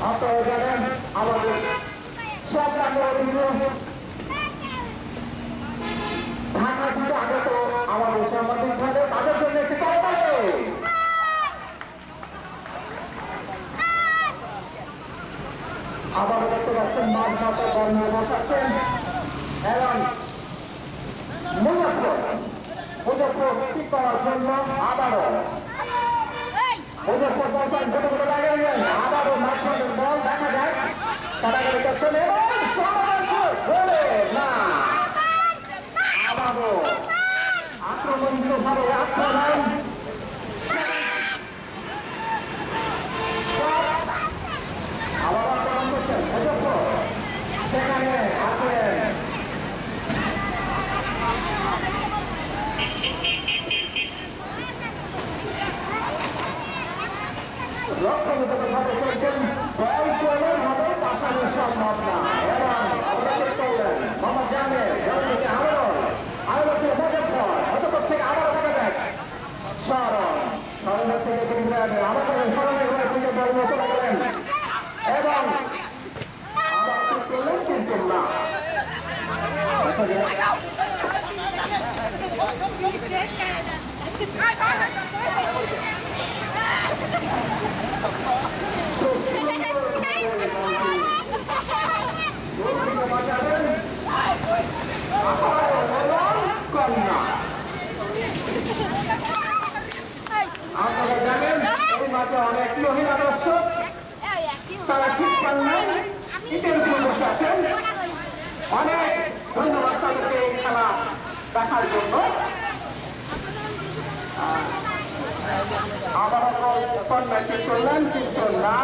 আপনারা জানেন আমাদের সরকারের অধীনে ঢাকা থেকে আগত আমাদের সাংবাদিকভাবে তাদের জন্য একটি করবালে আবার দেখতে পাচ্ছেন মাঝ মাথা বর্ণা বসাচ্ছেন এবং মুজফ্ফর ঠিক করার জন্য আবারও মুজফ্ফর বলছেন ছোট ছোট লাগাইলেন আবারও মাঝখানের বল দেখা যায় কাটাকাটি করছেন এবং না আবারও আক্রমণভাবে আক্রমণ আবার আক্রমণ করছেন মুজফ্ফর সেখানে আছেন লক্ষ্যভাবে চলছেন বল চলে হবে পাশানো সম্ভব না এবং অবদান করলেন মোহাম্মদ জামেল আরো মুজফ্ফর অতপর থেকে আবার দেখা যায় স্মরণের থেকে তিনি আমাদের স্মরণের ঘরে থেকে বল চলে গেলেন এবং আবার করলেন কিন্তু না আপনারা জানেন এই মাঠে অনেক মহিলা দর্শক তারা ঠিক পারলেন ইটের উপর বসে আছেন অনেক ধন্যবাদ তাদেরকে এই খেলা দেখার জন্য আবার কন্যাকে চললেন কিন্তু না